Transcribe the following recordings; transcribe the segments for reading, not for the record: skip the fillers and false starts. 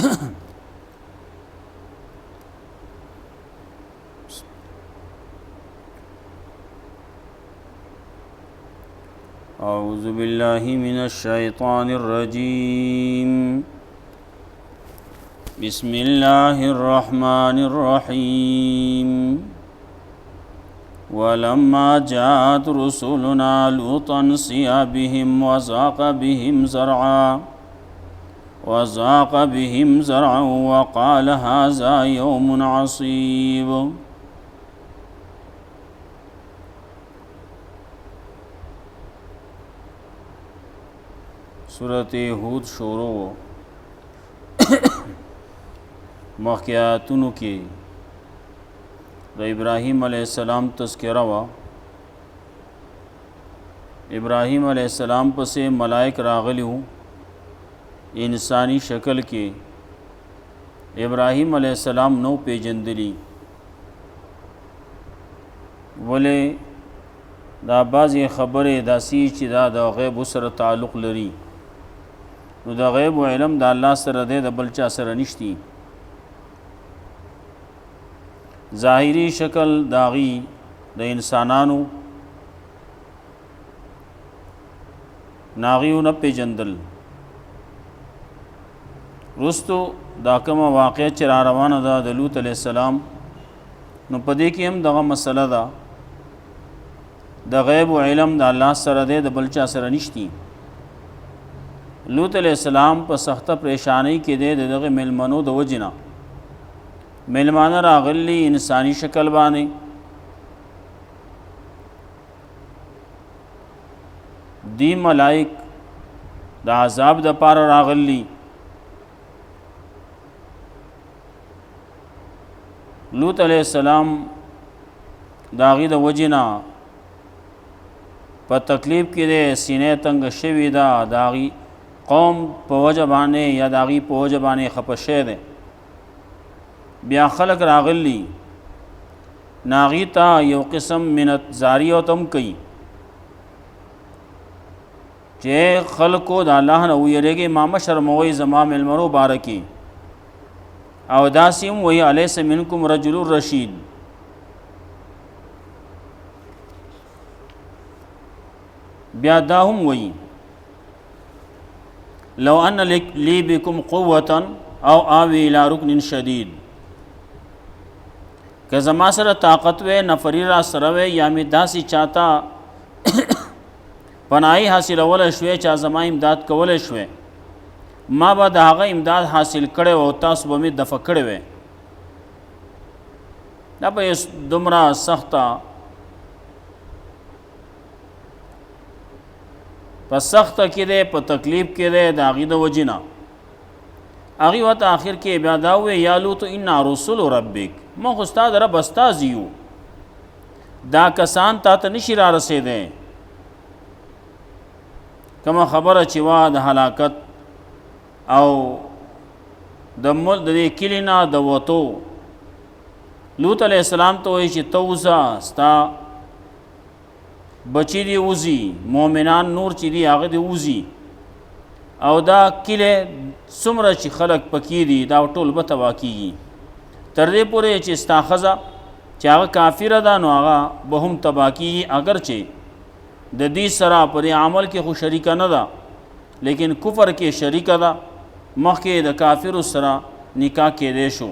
أعوذ بالله من الشيطان الرجيم بسم الله الرحمن الرحيم ولما جاءت رسلنا لوطا سيء بهم وضاق بهم زرعا وقال هذا يوم عصيب سورة هود شروع مخیاتونو کې د ابراهیم علیه السلام تذکره وا. ابراهیم علیه السلام پسې ملائک راغلی وو انسانی شکل کې. ابراهیم علیه السلام نو پیجندلی ولې دا بعضې خبرې داسې چې دا د غیب سره تعلق لري، نو د غیب علم د الله سره دی، د بل چا سره نشتی. ظاهری شکل داغي د انسانانو ناغیو نه پیجندل. رستو دا کومه واقعه چې را روانه ده د لوط علیه السلام، نو په دې کې هم دغه مسله ده، د غیب علم د الله سره دی، د بل چا سره نشتی. لوط علیہ السلام په سخته پریشانی کې دی د دغه ملمنو د وجنه. ملمانه راغلی انسانی شکل باندې، دی ملائک د عذاب د پاره راغلی. لوط علیہ السلام داغي د وجنه په تکلیف کې دی، سینې تنگ شوی دا، داغي قوم په وجه باندې یا داغي په وجه باندې خپه شوی دی. بیا خلق راغلی ناغي ته یو قسم منت زاری او تم کوي چې خلقو د الله نه ویریږي، ما مشرموي زما ملمنو بارکی، او داسیم وی الیس منکم رجل رشید. بیا دا هم وی لو ان لی بكم قوة او آوی الى رکن شدید، که زما سره طاقت وی، نفری را سره وی، یا می داسی چاہتا پناهی حاصل اول شوی چا زما امداد کول شوی، ما به د هغه امداد حاصل کړي او تاسو به می دفع کړي وی. دا به دومره سخته په سخت کې ده، په تکلیف کې ده، د هغې د وجې نه. هغې ورته آخر کې بیا دا وویل یا لوط انا رسول ربک، موږ خو ستا د رب استازي یو، دا کسان تا ته نشي را رسېدی. کومه خبره چې وه د هلاکت او د دې کلي نه د وتو، لوط علیه السلام ته وایي چې ته وځه، ستا بچی دی وزی، مومنان نور چې دی هغه دی وزی، او دا کله څومره چې خلق پکې دي دا ټول به تبا کیږي، تر دې پورې چې ستا ښځه چې هغه کافره ده نو هغه به هم تبا کیږي، اگر چې د دې سره په دې عمل کې خو شریکه نه ده، لیکن کفر کې شریکه ده. مخکې د کافرو سره نکاح کېدی شو.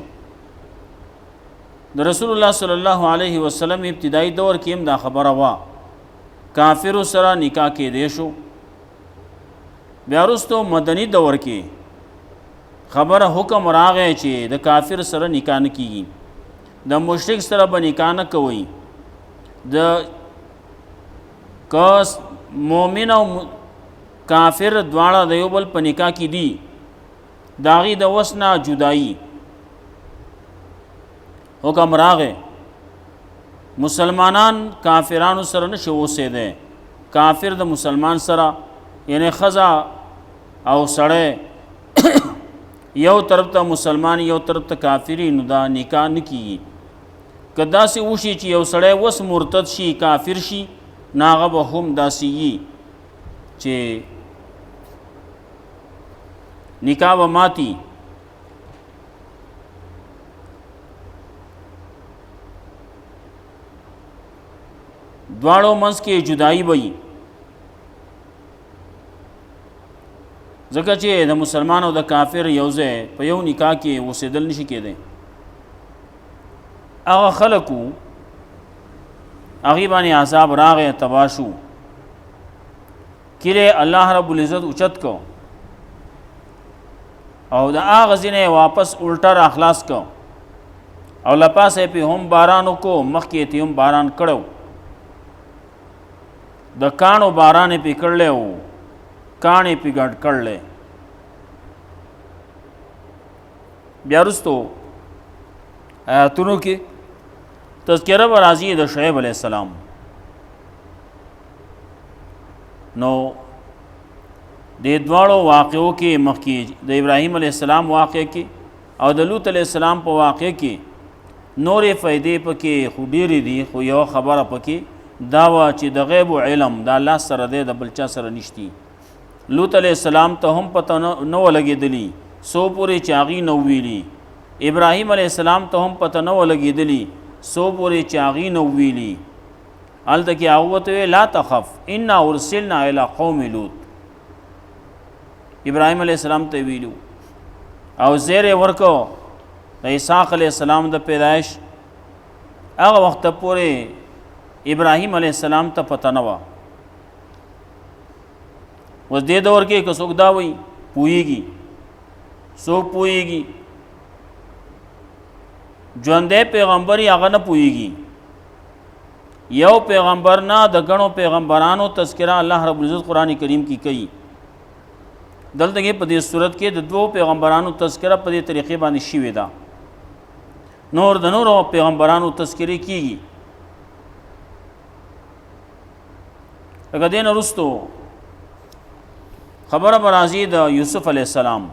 د رسول الله صلی الله علیه وسلم ابتدایي دور کې هم دا خبره وه، کافرو سره نکاح کېدی شو. بیا وروسته مدني دور کې خبره حکم راغی چې د کافر سره نکاح نه کیږي، د مشرک سره به نکاح نه کوئ. د کس مومن او کافر دواړه د یو بل په نکاح کې دي، د هغې د وس نه جدایي حکم راغی. مسلمانان کافرانو سره نشي اوسېدی، کافر د مسلمان سره یعنی ښځه او سړی یو طرف ته مسلمان یو طرف ته کافری، نو دا نکاح نه کیږي. که داسې وشي چې یو سړی وس مرتد شي کافر شي، نو هغه به هم داسې وي چې نکاح به ماتي. دواړو منځ کې جدایي وي، ځکه چې د مسلمان او د کافر یو ځای په یو نکاح کې اوسېدل نشي کېدی. هغه خلکو هغې باندې عذاب راغی، تباه شو، کلی الله رب العزت اوچت کو او د هغه ځینې واپس الټه را خلاص کو او لپاسې پې هم باران وکړو، مخکې ته هم باران کړو، د کاڼو باران یې پې کړلی و، کاڼې پې ګډ کړلی. بیا وروستو آیاتونو کې تذکره به راځي د شعیب علیه السلام. نو د دواړو واقعو کې مخکې د ابراهیم علیه السلام واقع کې او د لوط علیه السلام په واقع کې نورې فائدې پکې خو ډېرې دي، خو یوه خبره پکې دا وه چې د غیب علم د الله سره دی، د بل چا سره نشتی. لوط علیه السلام ته هم پته نه وه لګېدلي سو پورې چې هغې نه وویلي، ابراهیم علیه السلام ته هم پته نه وه لګېدلي سو پورې چې هغې نه وویلي. هلته کې هغه ورته ویل لا تخف انا ارسلنا الی قوم لوط، ابراهیم علیه السلام ته ویلو او زیر یې ورکو د اسحاق علیه السلام د پیدایش هغه وخته پورې ابراهیم علیه السلام ته پته نه وه. اوس دې دور کې که څوک دا وایي پوهېږي، څوک پوهېږي، ژوندی پیغمبر یې هغه نه پوهېږي. یو پیغمبر نه د ګڼو پیغمبرانو تذکره الله رب العزت قرآن کریم کی کوي. دلته کې په دې صورت کې د دوو پیغمبرانو تذکره په دې طریقې باندې شوې ده. نور د نورو پیغمبرانو تذکرې کیږي. لکه دې نه وروستو خبره به راځي د یوسف علیه السلام،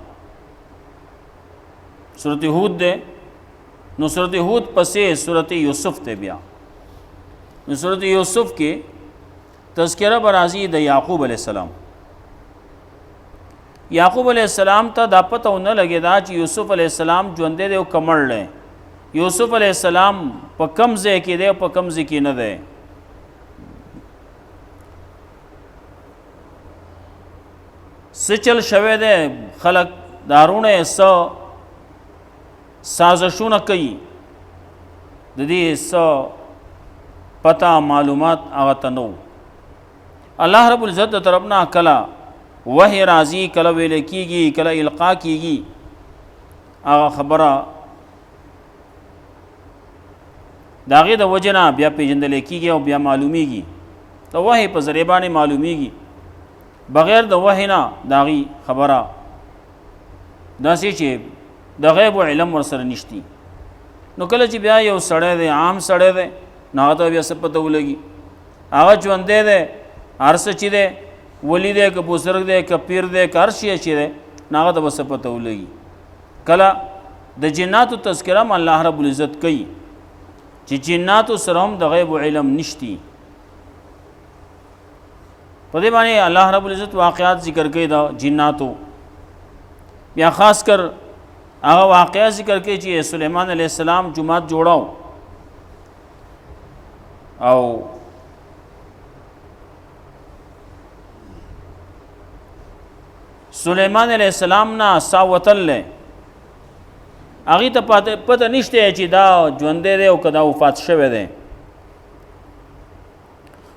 سورت هود ده، نو سورت هود پسې سورت یوسف ته بیا نو سورت یوسف کې تذکره به راځي د یعقوب علیه السلام. یعقوب علیہ السلام ته دا پته ونه لګېدا چې یوسف علیہ السلام ژوندی دی او که مړ دی، یوسف علیہ السلام په کم ځای کې دی او په کم ځای کې نه دی. څه چل شوی دی، خلک دارونه څه سازشونه کوي، د دې څه پته معلومات هغه ته نه و. الله رب العزت د طرف نه کله وحی راځي، کله ویل کېږي، کله القا کېږي، هغه خبره د هغې د وجې نه بیا پېژندلی کېږي او بیا معلومیږي. د وحی په ذریعه باندې معلومیږي، بغیر د وحی نه د هغې خبره داسې چې د غیب و علم ورسره نشتی. نو کله چې بیا یو سړی دی، عام سړی دی، نو هغه ته بیا څه پته ولګي، هغه ژوندی دی، هر څه چې دی، ولی دی که بزرگ دی که پیر دی که هر شی چې دی، نو هغه ته به څه پته ولګي. کله د جناتو تذکره هم الله رب العزت کوي چې جناتو سره هم د غیب و علم نشتی. په دې باندې الله رب العزت واقعات ذکر کوي د جناتو. بیا خاص کر هغه واقعات ذکر کوي چې سلیمان علیه السلام جومات جوړاو او سلیمان علیه السلام نه سا وتل دی، هغې ته پته نشته چې دا ژوندی دی او که دا وفات شوی دی.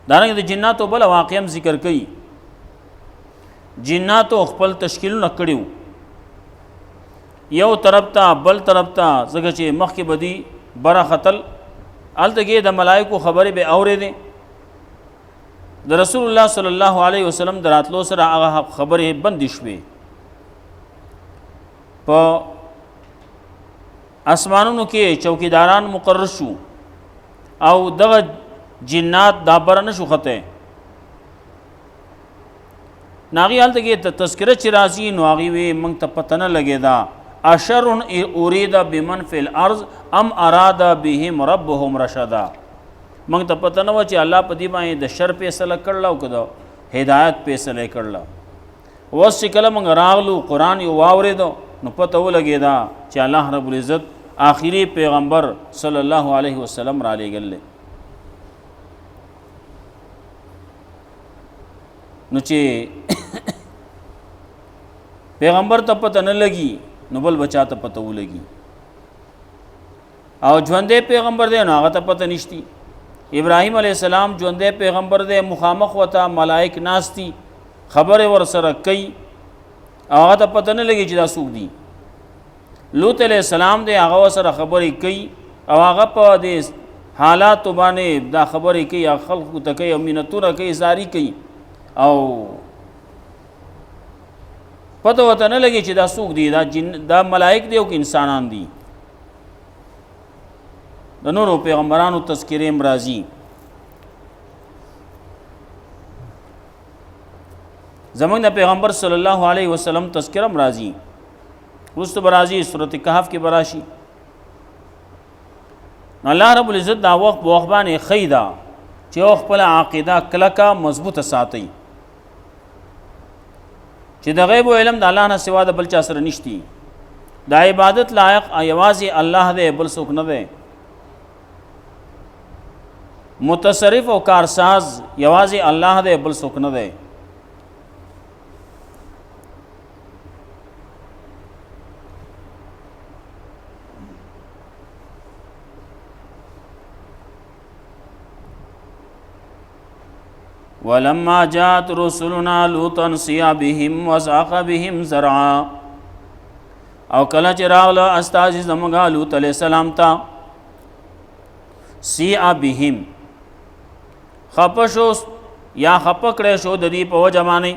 دارنګه د جناتو بله واقع هم ذکر کوي. جناتو خپل تشکیلونه کړي وو، یو طرف ته بل طرف ته، ځکه چې مخکې به دوی بره ختل، هلته کې د ملایکو خبرې به اورېدې. د رسول الله صلی الله علیه وسلم د راتلو سره هغه خبرې بندې شوې. په اسمانونو کې چوکیداران مقرر شو او دغه جنات دا بره نه شو خطی. نو هغې هلته کې تذکره چې راځي، نو هغې وی موږ ته پته نه لګېده اشر ارید بمن فی الارض ام اراد بهم ربهم رشدا. موږ ته پته نه وه چې الله په دې باندې د شر فیصله کړله او که د هدایت فیصله یې کړله. اوس چې کله موږ راغلو قرآن یې واورېدو، نو پته ولګېده چې الله رب العزت آخري پیغمبر صلی الله علیه وسلم را لېږلی. نو چې پیغمبر ته پته نه لګي نو بل بچا ته پته ولګي او ژوندې پیغمبر دی نو هغه ته پته نشتی ابراهیم علیه السلام ژوندې پیغمبر دی مخامخ وته ملائک ناستی خبره ور سره کوي هغه ته پته نه لګي چې دا څوک دي لوط علیه السلام دی هغه سره خبرې کوي او هغه په دې حالات باندې دا خبرې کوي خلکو ته کوي او مینتونه کوي زاری کوي او پته وته نه لګي چې دا څوک دي دا جن دا ملائک دی او انسانان دي د نورو پیغمبرانو تذکرې امراضی زمونږ د پیغمبر صلی الله علیه وسلم تذکرہ امراضی رست برازی سورۃ کہف کې براشي الله رب العزت دا وخت بوخبان خیدا چې خپل عقیده کلکا مضبوطه ساتي چې د غیب او علم د الله نه سوا د بل چا سره نشتی د عبادت لایق ایوازي الله دې بل څوک نه دی متصرف او کارساز یوازي الله دې بل څوک نه دی ولما جاءت رسلنا لوطا سيء بهم وضاق بهم ذرعا او کله چې راغله استاد زمونږه لوط علیہ السلام ته سیء بهم خپشو یا خپکړې شو د دې په وجه باندې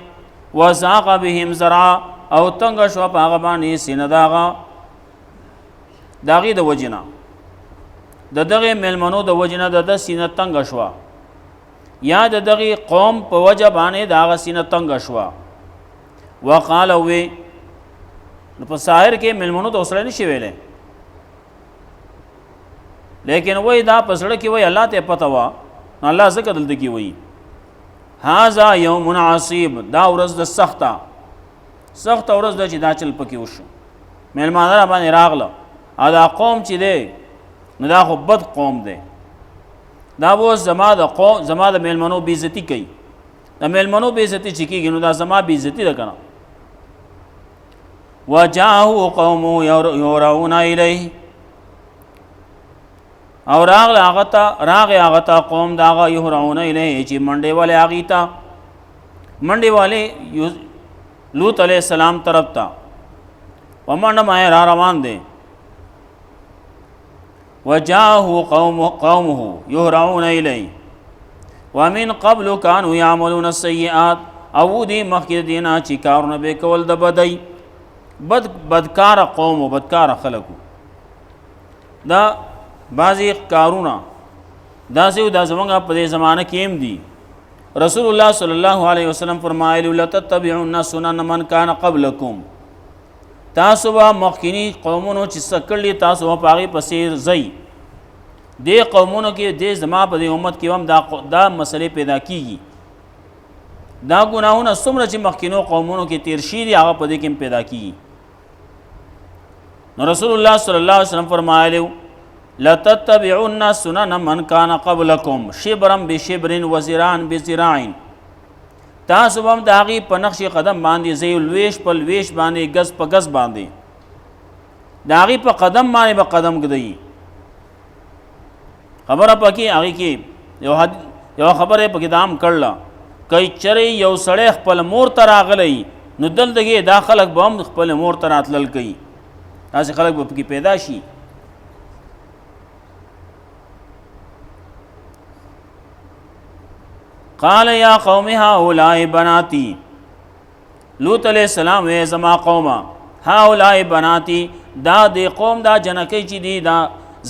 وضاق بهم ذرعا او تنگ شو په هغه باندې سینه داغي د وجنه دغه ملمنو د وجنه د سینه تنگ شو یا دغه قوم په وجه باندې داغه سینه تنگ شو وقال وی نو په ظاهر کې ملمنو ته اوسره نشي ویلې لیکن وای دا پسړه کې وای الله ته پته وا الله زکه دلته کې وای هاذا یوم عصیب دا ورځ د سخت ورځ د چې دا چل پکې وشو ملمانه باندې راغله دا قوم چې دی نو دا خو بد قوم دی دا و زما د ملمنو بیزتی کوي د ملمنو بیزتی چې کیږي نو دا زما بیزتی ده کنه وجاءه قوم يرون الیه او راغ تا قوم داغه يهرون الیه چې منډه والے اغیتا منډه والے لوط علیہ السلام طرف تا ومنډه ما را روان دي وجاءه قومه يهرعون إليه ومن قبل كانوا يعملون السيئات او دي مخکې دینا چې کارونه به کول د بدی بدکار قوم او بدکار خلقو دا بعضی کارونه دا زمونږ په دې زمانه کې هم دي رسول الله صلی الله علیه وسلم فرمایلی لتتبعون سنن من كان قبلكم تاسو به مخکینی قومونو چې سکړلی تاسو په هغه پسې ځئ دې قومونو کې دې زما په دې امت کې هم دا مسلې پیدا کیږي دا ګناهونه څومره چې مخکینو قومونو کې تیر شي دي هغه په دې کې پیدا کیږي نو رسول الله صلی الله علیه وسلم فرمایلی لتتبعون سنن من كان قبلكم شبرا بشبر وذراعا بذراع تاسو هم داغي په نقش قدم باندې زی لويش په لويش باندې غز په غز باندې داغي په قدم باندې په قدم گدی خبره پکې هغه کې یو خبره پکې دام کړل کای چرې یو سړی خپل مور ته راغلی نو دلته دا خلک به هم خپل مور ته راتلل کوي تاسو خلک به پکې پیدا شي قال یا قوم هؤلاء بناتی لوط علیہ السلام وی زما قومه هؤلاء بناتی دا دی قوم دا جنکی چې دی دا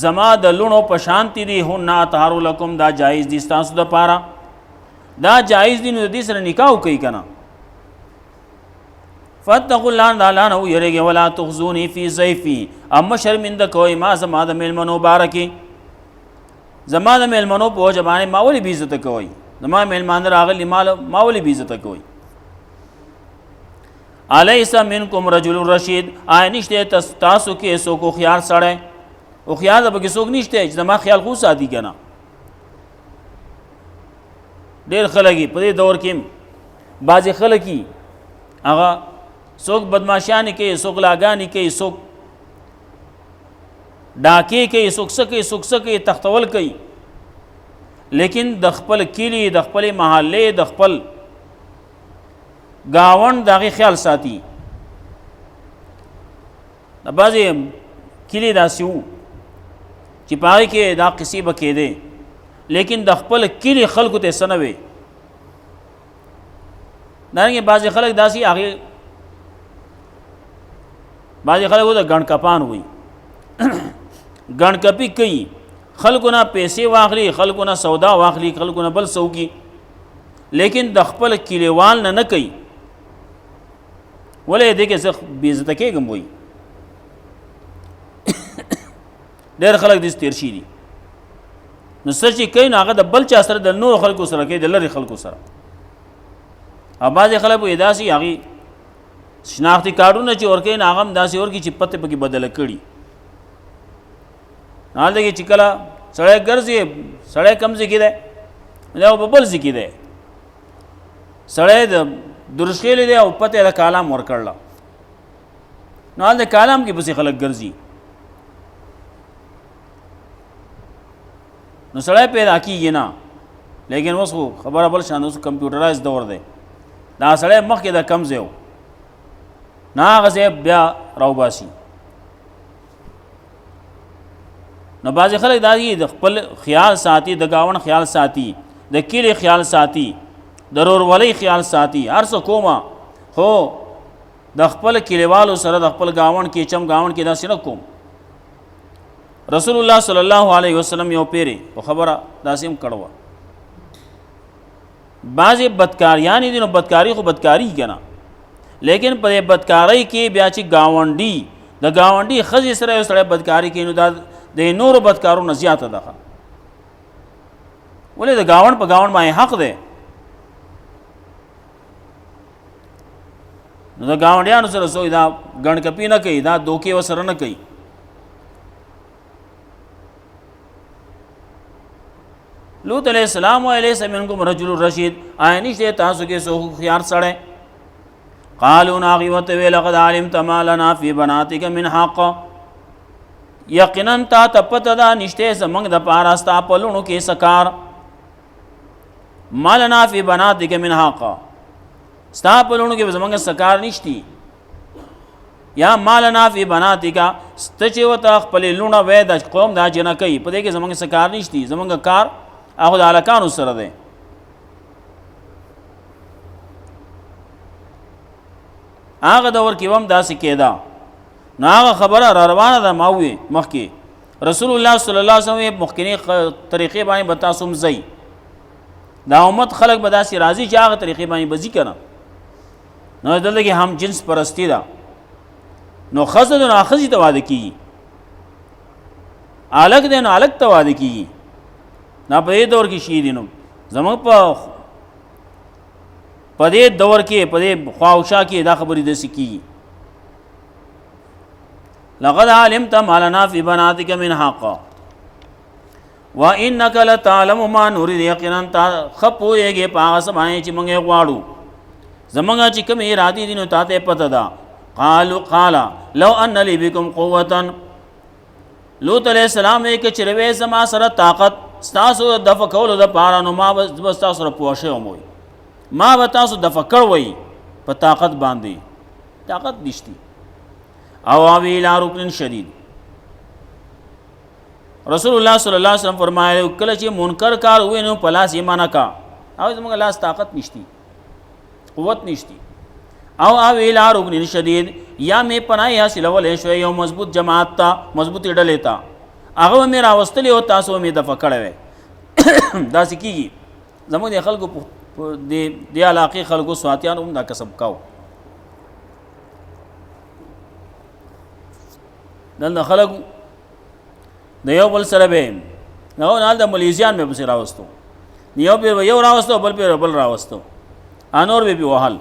زما د لونو په شانتی دی هن اطهر لكم دا جایز دي تاسو د پاره دا جایز دي نو د دې سره نکاح کوي کنه فتقوا الله تعالی نو یریږي ولا تخزونی فی ضیفی اما شرمنده کوي ما زما د ملمنو بارکی زما د ملمنو په جبانه ما ولې بیزت کوي زما ملمان راغلی مال ما ولې بیزت کوي الیس منکم رجل رشید نشته تاسو کې سو کو خيار سره او خیال به کې څوک نشته چې زما خیال خو ساتي کنه ډېر خلګي په دې دور کې بعضې خلک یي هغه څوک بدماشیانې کوي، څوک لاګانې کوي، څوک ډاکې کوي، څوک څه کوي، څوک څه کوي، تختول کوي، لیکن د خپل کلي، د خپلې محلې، د خپل ګاونډ د هغې خیال ساتي. د بعضې کلي داسې وو چې په هغې کې دا قصې به کېدې، لیکن د خپل کلي خلکو ته څه نه وې. دارنګې بعضې خلک داسې هغې بعضې خلک د ګڼ کپان وي ګڼ کپي کوي، خلکو نه پیسې واخلي، خلکو نه سودا واخلي، خلکو نه بل څه وکړي، لیکن د خپل کلیوال نه نه کوي. ولې دې کې زه بې عزته کېږم وایي. ډېر خلک داسې تېر شي دي. نو څه چې کوي نو هغه د بل چا سره، د نورو خلکو سره کوي، د لرې خلکو سره. او بعضې خلک وایي داسې هغې شناختي کارډونه چې ورکوي نو هغه هم داسې ورکړي چې پته پکې بدله کړي. هلته کې چې کله سړی ګرځي، سړی کم ځای کې دی، دا په بل ځای کې دی، سړی د درشخېلی دی او پته یې د کالام ورکړله، نو هلته کالام کې پسې خلک ګرځي، نو سړی پیدا کېږي نه. لیکن اوس خو خبره بل شان، اوس کمپیوټرایز دور دی، دا سړی مخکې د کم ځای و، نه هغه ځای بیا راوباسي. نو بعضې خلک دا دي د خپل خیال ساتي، د ګاونډ خیال ساتي، د کلي خیال ساتي، د ورورولۍ خیال ساتي، هر څه کومه، خو د خپل کلیوالو سره د خپل ګاونډ کې چم ګاونډ کې داسې نه کوم. رسول الله صلی الله علیه وسلم یو پیرې په خبره داسې هم کړې وه. بعضې بدکاریانې دي، نو بدکاري خو بدکاري که نه، لیکن په دې بدکارۍ کې بیا چې ګاونډي د ګاونډي ښځې سره یو سړی بدکاري کوي، نو دا د نورو بدکارو نه زیاته ده. ولې د ګاونډ په ګاونډ باندې حق دی، نو د ګاونډیانو سره څوک دا ګڼ کپي نه کوي، دا دوکې ورسره نه کوي. لوط علیہ السلام و الیس منکم رجل رشید، آیا نشته تاسو کې څوک هوښیار سړی؟ قالوا ناغي وتوی لقد علمت ما لنا فی بناتک من حق، یقینا تا ته پته ده نشته زموږ دپاره ستا په لوڼو کې څه کار. ما لنا فی بناتک من حق، ستا په لوڼو کې زموږ څه کار نشتی. یا ما لنا فی بناتک، ته چې ورته خپلې لوڼه وایې د قوم دا جنکۍ، په دې کې زموږ څه کار نشتی، زموږ کار هغه د هلکانو سره دی. هغه دور کې هم داسې کېده، نو هغه خبره را روانه ده. ما ووی مخکې رسول الله صلی الله علیه وسلم مخکینی طریقې باندې به تاسو هم ځئ، دا امت خلک به داسې راځي چې هغه طریقې باندې به ځي که نه. نو دلته کې هم جنس پرستی ده، نو ښځه ده نو ښځې ته واده کېږي، هلک دی نو هلک ته واده کېږي. دا په دې دور کې شي دي. نو زموږ په دې دور کې په دې خواوشا کې دا خبرې داسې کېږي. لقد علمت ما لنا فی بناتک من حق وانک لتعلم ما نريد، یقینا تا ښه پوهېږې په هغه څه باندې چې موږ یې غواړو، زموږ چې کوم ارادې دي نو تا ته یې پته ده. قال لو ان لی بکم قوة، لوط علیہ السلام وایي که چېرې وی زما سره طاقت ستاسو د دفع کولو دپاره، نو ما به ستاسو سره پوه شوی وم، ما به تاسو دفع کړی په طاقت باندې، طاقت نشتی. او آوی الی رکن شدید، رسول الله صلی الله علیه وسلم فرمایلی کله چې منکر کار ووی نو په لاس یې منع کا، او زموږ لاس طاقت نشتی، قوت نشتی. او آوی الی رکن شدید، یا مې پناهی حاصلولی شوی یو مضبوط جماعت ته، مضبوطې ډلې ته، هغه به مې راوستلی او تاسو به مې دفع کړی وی. داسې کېږي زموږ د خلکو دې علاقې خلکو سواتیانو هم دا کسب کاو. دلته خلکو د یو بل سره به نه د ملیزیان به پسې راوستو، یو پیر به یو راوستو، بل پیر بل راوستو، انور به پې وهل.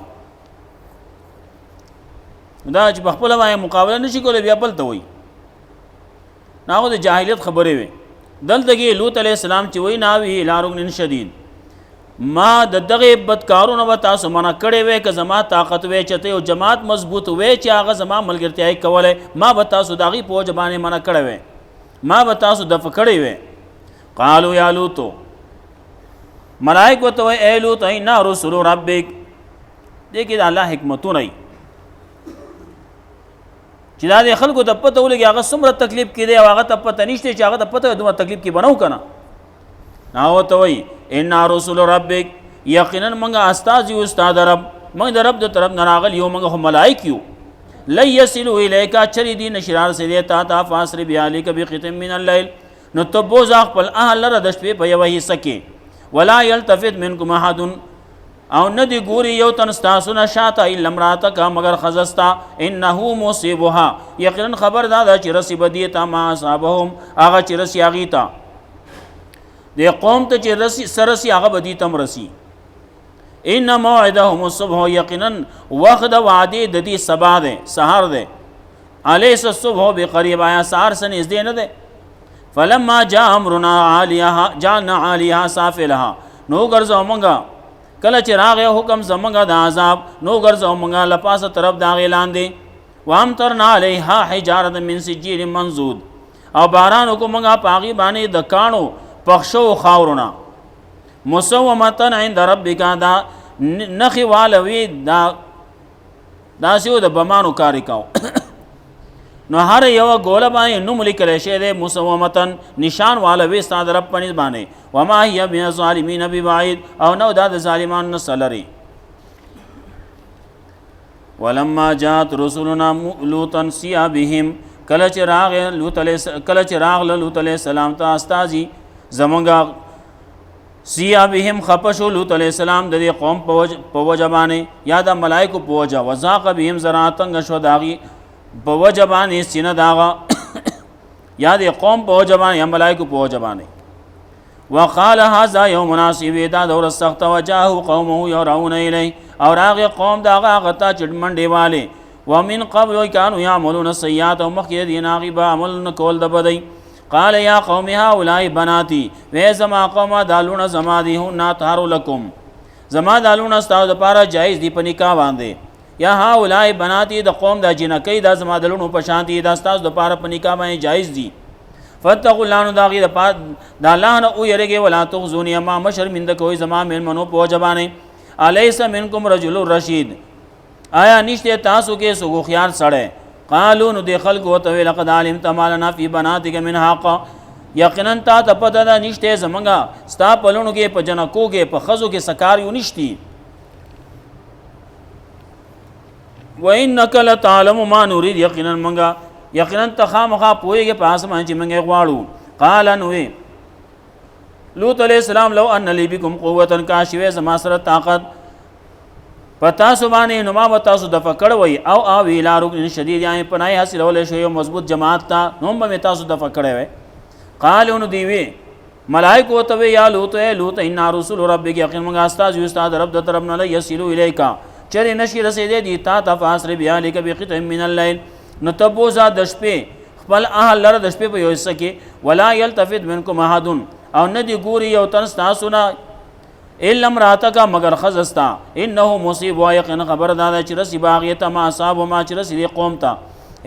دا چې په خپله باندې مقابله نشي کولی بیا بل ته وایي، نو هغه د جاهلیت خبرې وې. دلته کې لوط علیه السلام چې وایي ناوي الی رکن شدید، ما د دغه بدکارونه به تاسو منع کړی وی که زما طاقت وی چې ته یو جماعت مضبوط وی چې هغه زما ملګرتیا کولی ما به تاسو د هغې په وجه باندې منع کړی وی ما به تاسو دفع کړی وی قالو یا لوتو ملائک ورته وایي ای لوط انا رسول ربک دې کې د الله حکمتونه وي چې دا د خلکو ته پته ولګي هغه څومره تکلیف کې دی او هغه ته پته نشته چې هغه ته پته دومره تکلیف کې بنو که نه هغه ورته وایي انا رسول ربک یقینا موږ استاذ یو استاد رب موږ د رب د طرف نه راغلي یو موږ خو ملائک یو لن یصلوا الیک چری دي نشرار سے دی تا تا فاسر بیالیک بقطع من الليل نو ته بوځه خپل اهل لره د شپې په یوه حصه کې ولا یلتفت منکم احد او نه دی ګوري یو تن ستاسو نه شاته الا امراتک مگر ښځه انه مصیبها یقینا خبر دا ده چې رسی به دې ته ما اصابهم هغه چې رسی هغې ته د قوم ته چې رسی سرسی هغه به دې ته هم رسی ان موعدهم الصبح یقینا وخت د وعدې د دې سبا دی سهار دی الیس الصبح بقریب آیا سهار څه نږدې نه دی فلما جاء امرنا عالیها جعلنا عالیها سافلها نو ګرځو مونږه کله چې راغی حکم زمونږه د عذاب نو ګرځو مونږه لپاسه طرف د هغې لاندې وامطرنا علیها حجارة من سجیل منضود او باران وکړو مونږه په هغې باندې د کاڼو پخشو خاورونه مسومتن عند ربک دا نخې واله وي داسې و د بمانو کار یې کوو نو هر یوه ګوله باندې نوم لیکلی شوی دی مسومتن نشان واله وي ستا د رب په نس باندې وما هي من الظالمین ببعید او نو دا د ظالمانو نه څه لرې ولما جاءت رسلنا لوطا سیئ بهم کله چې راغله لوط علیه السلام ته استازي زمونږ سیئ بهم خپشو لوط علیه السلام د دې قوم په وجه باندې یا د ملایکو په وجه وضاق بهم ذرا تنګ شو د هغې په وجه باندې سینه د هغه یا د قوم په وجه باندې یا ملایکو په وجه باندې وقال هذا یوم عصیب دا د ورځ سخته وجاهه قومه یرعون الیه او راغې قوم د هغه ته چې منډې والې ومن قبل کانوا یعملون السیئات او مخکې د دې نه هغې به عمل نه کول د بدۍ قال یا قوم هؤلاء بناتی وی زما قومه دا لونه زما دي هن اطهر لکم زما دا لونه ستاسو دپاره جایز دي په نکاح باندې یا هؤلاء بناتی د قوم دا جنکۍ دا زما د لونو په شان دي دا ستاسو دپاره په نکاح باندې جایز دي فاتقوا الله نو د هغې دپاره د الله نه ویرېږئ ولا تخزوني ما مه شرمنده کوئ زما مېلمنو په وجه باندې الیس منکم رجل رشید آیا نشته تاسو کې څوک هوښیار سړی قالو نو د خلکو ورته ویل لقد علمت ما لنا فی بناتک من حق یقینا تا ته پته ده نشته زمونږه ستا په لوڼو کې په جنکو کې په ښځو کې څه کار یو نشتي وانک لتعلم ما نريد یقینا مونږه یقینا ته خامخا پوهېږې په هغه باندې چې موږ یې غواړو قال نو لوط علیه السلام لو ان لی بکم قوة کاش وی زما سره طاقت په تاسو باندې نو ما به تاسو دفع کړی او آوي الی رکن شدید یعنې پناهی حاصلولی شو یو مضبوط جماعت ته نو هم به مې تاسو دفع کړی وی قالو نو دوی وی ملائکو ورته وی یا لوط ای لوط انا رسول ربک یقینا موږ استاذ یو ستا د رب د طرف نه لیصلوا الیکا چرې نشي رسېدی دي تا ته فاسر بیالیک بقطع من اللیل نو ته بوځه د شپې خپل اهل لره د شپې په یو حصه کې ولا یلتفت منکم احد او نه دی ګوري یو تن ستاسو نه الا امراتک مگر ښځه ستا انه مصیب یقینا خبر دا ده چې رسي به هغې ته ما اصاب ما چې رسي دې قوم ته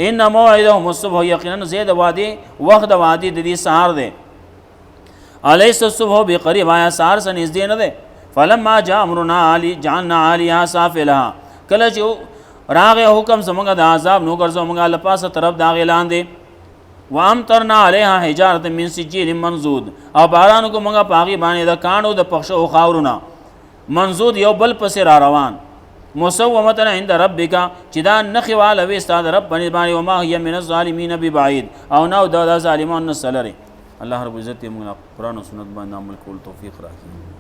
ان موعدهم الصبح یقینا زید وعدې وخت د وعدې د دې سهار دی الیس الصبح بقریب آیا سهار څه نږدې نه دی فلما جاء امرنا جعلنا عالیها سافلها کله چې راغې حکم زمونږ د عذاب نو ګرځو مونږ له پاسه طرف د هغې لاندې وامطرنا علیها حجارة من سجیل منضود او باران کو مونږه په هغې باندې د کاڼو د پخشو خاورونه منضود یو بل پسې را روان مسومتن عند ربک چې دا نښې واله وي ستا د رب باندې وما هي من الظالمین ببعید او نه د ظالمانو نه څه لرې الله رب عزت یې موږ قرآن و سنت باندې عمل کول توفیق راکړي